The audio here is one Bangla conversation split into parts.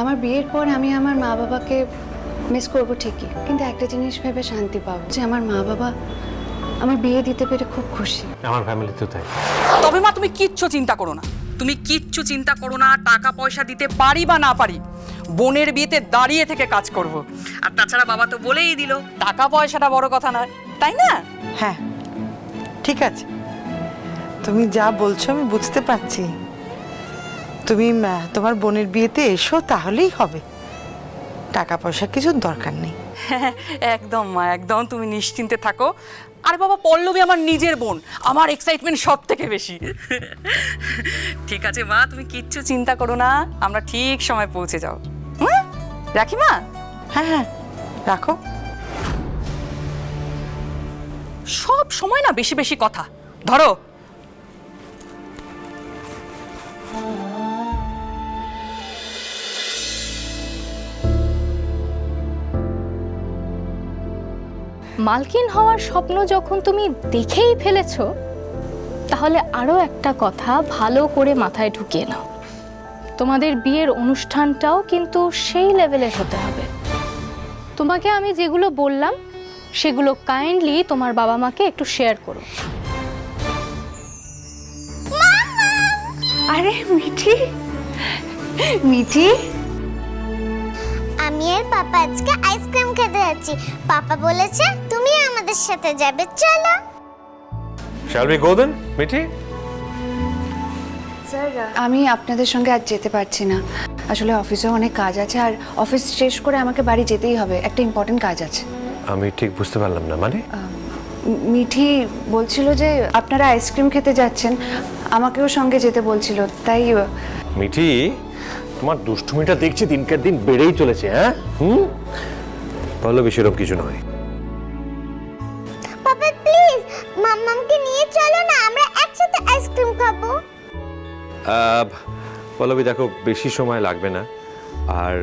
আমার বিয়ের পর আমি আমার মা বাবাকে মিস করব ঠিকই, কিন্তু একটা জিনিস ভেবে শান্তি পাবো যে আমার মা বাবা আমার বিয়ে দিতে পেরে খুব খুশি। আমার ফ্যামিলিতেও তাই। তবে মা তুমি কিচ্ছু চিন্তা করো না, তুমি কিচ্ছু চিন্তা করো না। টাকা পয়সা দিতে পারি বা না পারি, বোনের বিয়েতে দাঁড়িয়ে থেকে কাজ করব। আর তাছাড়া বাবা তো বলেই দিল টাকা পয়সাটা বড় কথা নয়, তাই না? হ্যাঁ ঠিক আছে, তুমি যা বলছো আমি বুঝতে পারছি। তুমি তোমার বোনের বিয়েতে এসো, তাহলেই হবে। টাকা পয়সা কিছুর দরকার নেই। একদম মা, একদম তুমি নিশ্চিন্তে থাকো। আরে বাবা, পল্লবী আমার নিজের বোন, আমার এক্সাইটমেন্ট সব থেকে বেশি। ঠিক আছে মা, তুমি কিচ্ছু চিন্তা করো না, আমরা ঠিক সময় পৌঁছে যাও। রাখি মা? হ্যাঁ হ্যাঁ রাখো। সব সময় না বেশি বেশি কথা। ধরো, মালকিন হওয়ার স্বপ্ন যখন তুমি দেখেই ফেলেছো, তাহলে আরও একটা কথা ভালো করে মাথায় ঢুকিয়ে নাও। তোমাদের বিয়ের অনুষ্ঠানটাও কিন্তু সেই লেভেলের হতে হবে। তোমাকে আমি যেগুলো বললাম সেগুলো কাইন্ডলি তোমার বাবা মাকে একটু শেয়ার করো। আরে মিঠি, মিঠি, আমি আর পাপা আজকে আইসক্রিম খেতে যাচ্ছি। পাপা বলেছে তুমি আমাদের সাথে যাবে, চলো। Shall we go then, Mithi? Sir আমি আপনাদের সঙ্গে আজ যেতে পারছি না, আসলে অফিসে অনেক কাজ আছে, আর অফিস শেষ করে আমাকে বাড়ি যেতেই হবে, একটা ইম্পর্টেন্ট কাজ আছে। আমি ঠিক বুঝতে পারলাম না, মানে? মিঠি বলছিল যে আপনারা আইসক্রিম খেতে যাচ্ছেন, আমাকেও সঙ্গে যেতে বলছিল, তাই। মিঠি, তোমার দুষ্টুমিটা দেখছি দিনকে দিন বেড়েই চলেছে। হ্যাঁ পল্লবী, সেরকম কিছু নয়। পাপা প্লিজ মাম্মামকে নিয়ে চলো না, আমরা একসাথে আইসক্রিম খাবো। পল্লবী দেখো, বেশি সময় লাগবে না, আর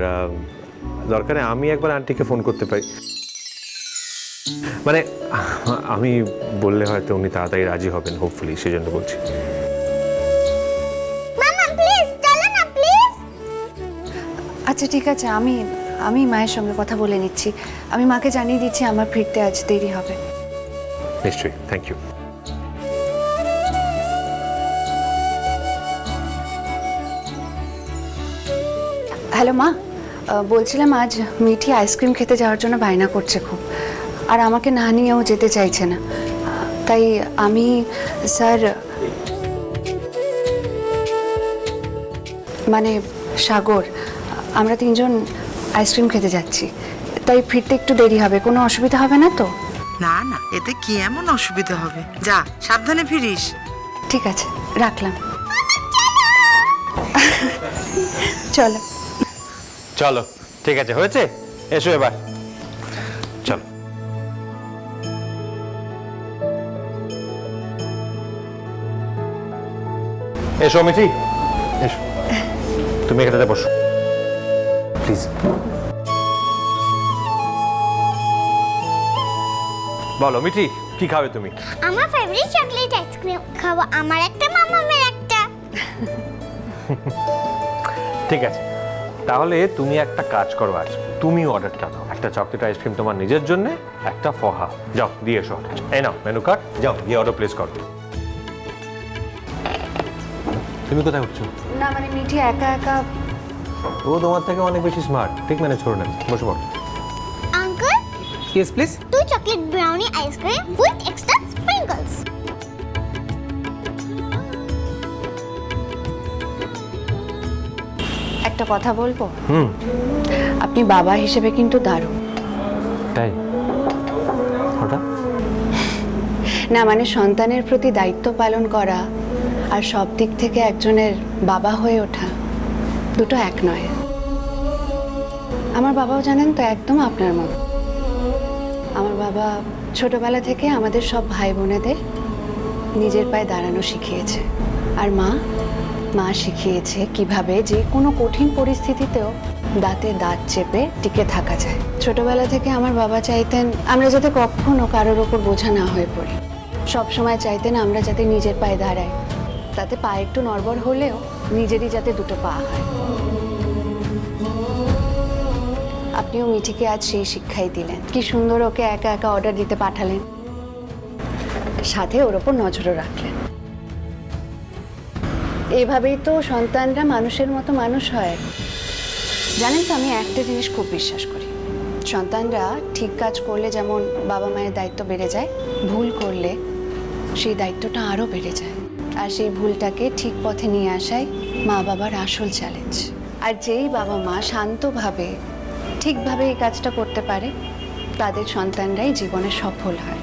দরকারে আমি একবার আন্টিকে ফোন করতে পারি। মানে আমি বললে হয়তো উনি তাড়াতাড়ি রাজি হবেন, হোপফুলি, সেজন্য বলছি। মাম্মা প্লিজ চলো না, প্লিজ। আচ্ছা ঠিক আছে, আমি মায়ের সঙ্গে কথা বলে নিচ্ছি, আমি মাকে জানিয়ে দিচ্ছি আমার ফিরতে আজ দেরি হবে। নিশ্চয়ই, থ্যাংক ইউ। হ্যালো মা, বলছিলাম আজ মিঠি আইসক্রিম খেতে যাওয়ার জন্য বায়না করছে খুব, আর আমাকে না নিয়েও যেতে চাইছে না, তাই আমি স্যার মানে সাগর, আমরা তিনজন আইসক্রিম খেতে যাচ্ছি, তাই ফিরতে একটু দেরি হবে, কোনো অসুবিধা হবে না তো? না না, এতে কি এমন অসুবিধা হবে? যা, সাবধানে ফিরিস। ঠিক আছে, রাখলাম। চলো চলো, ঠিক আছে, হয়েছে, এসো এবার, চলো। এসো মিঠি, এসো, তুমি এখানে বসো প্লিজ। বলো মিঠি, কি খাবে তুমি? আমার ফেভারিট চকলেট আইসক্রিম খাবো, আমার একটা মাম্মামের একটা। ঠিক আছে, তাহলে তুমি একটা কাজ করো, আজ তুমি অর্ডারটা দাও, একটা চকলেট আইসক্রিম তোমার নিজের জন্য, একটা ফহা, যাও দিয়ে এসো। এই নাও মেনু কার্ড, যাও গিয়ে অর্ডার প্লেস করো। তুমি কোথায় উঠছো? না মানে মিঠি একা একা। ও তোমার থেকে অনেক বেশি স্মার্ট, ঠিক মানে ছোড়ো না, বসে পড়ো। Uncle, Yes, please. 2 chocolate brownie ice cream with extra sprinkles. একটা কথা বলবো? আপনি বাবা হিসেবে কিন্তু দারুণ। তাই? হঠাৎ? না মানে সন্তানের প্রতি দায়িত্ব পালন করা আর সব দিক থেকে একজনের বাবা হয়ে ওঠা, দুটো এক নয়। আমার বাবাও জানেন তো, একদম আপনার মতো। আমার বাবা ছোটবেলা থেকে আমাদের সব ভাই বোনেদের নিজের পায়ে দাঁড়ানো শিখিয়েছে, আর মা শিখিয়েছে কিভাবে যে কোনো কঠিন পরিস্থিতিতেও দাঁতে দাঁত চেপে টিকে থাকা যায়। ছোটবেলা থেকে আমার বাবা চাইতেন আমরা যাতে কখনো কারোর ওপর বোঝা না হয়ে পড়ি, সব সময় চাইতেন আমরা যাতে নিজের পায়ে দাঁড়াই, তাতে পা একটু নড়বড় হলেও নিজেরই যাতে দুটো পা হয়। আপনিও মিঠিকে আজ সেই শিক্ষাই দিলেন। কি সুন্দর ওকে একা একা অর্ডার দিতে পাঠালেন, সাথে ওর ওপর নজরও রাখলেন। এইভাবেই তো সন্তানরা মানুষের মতো মানুষ হয়। জানেন তো, আমি একটা জিনিস খুব বিশ্বাস করি, সন্তানরা ঠিক কাজ করলে যেমন বাবা মায়ের দায়িত্ব বেড়ে যায়, ভুল করলে সেই দায়িত্বটা আরও বেড়ে যায়। আর সেই ভুলটাকে ঠিক পথে নিয়ে আসাই মা বাবার আসল চ্যালেঞ্জ। আর যেই বাবা মা শান্তভাবে ঠিকভাবে এই কাজটা করতে পারে, তাদের সন্তানরাই জীবনে সফল হয়।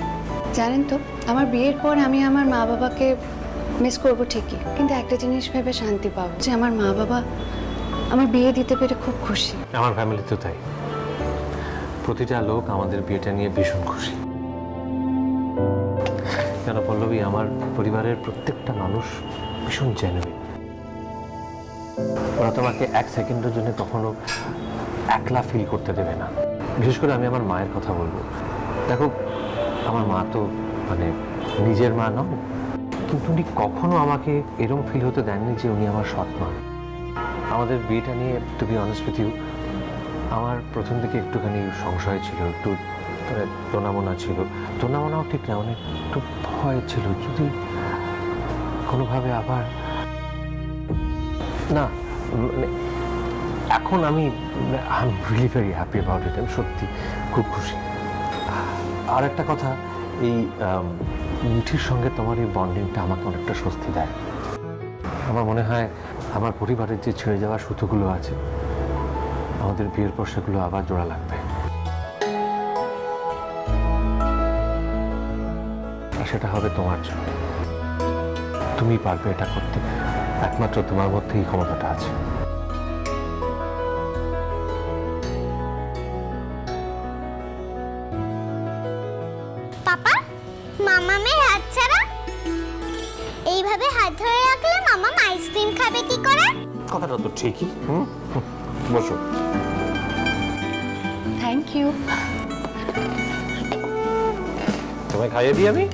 জানেন তো, আমার বিয়ের পর আমি আমার মা বাবাকে মিস করবো ঠিকই, কিন্তু একটা জিনিস ভেবে শান্তি পাবো যে আমার মা বাবা আমার বিয়ে দিতে পেরে খুব খুশি। আমার ফ্যামিলিতেও তাই, প্রতিটা লোক আমাদের বিয়েটা নিয়ে ভীষণ খুশি। কেন পল্লবী, আমার পরিবারের প্রত্যেকটা মানুষ ভীষণ জেনুইন। ওরা তোমাকে এক সেকেন্ডের জন্য কখনো একলা ফিল করতে দেবে না। বিশেষ করে আমি আমার মায়ের কথা বলবো। দেখো, আমার মা তো মানে নিজের মা নন, কিন্তু উনি কখনো আমাকে এরকম ফিল হতে দেননি যে উনি আমার সৎ মা। আমাদের বিয়েটা নিয়ে, to be honest with you, আমার প্রথম থেকে একটুখানি সংশয় ছিল, একটু দোনামোনা ছিল। দোনামোনাও ঠিক না, মানে একটু ভয় ছিল যদি কোনোভাবে আবার না। মানে এখন আমি I am really very happy about it. আমি সত্যি খুব খুশি। আর একটা কথা, এই মিঠির সঙ্গে তোমার এই বন্ডিংটা আমাকে অনেকটা স্বস্তি দেয়। আমার মনে হয় আমার পরিবারের যে ছেড়ে যাওয়া সুতোগুলো আছে, আমাদের বিয়ের পর সেগুলো আবার জোড়া লাগবে। আর সেটা হবে তোমার জন্য। তুমি পারবে এটা করতে, একমাত্র তোমার মধ্যে এই ক্ষমতাটা আছে। পাপা, মামামের হাত ছাড়া এইভাবে হাত ধরে রাখলে মামাম আইসক্রিম খাবে কি করে? কথাটা তো ঠিকই। বসো। Thank you. তোমায় খাইয়ে দিই আমি।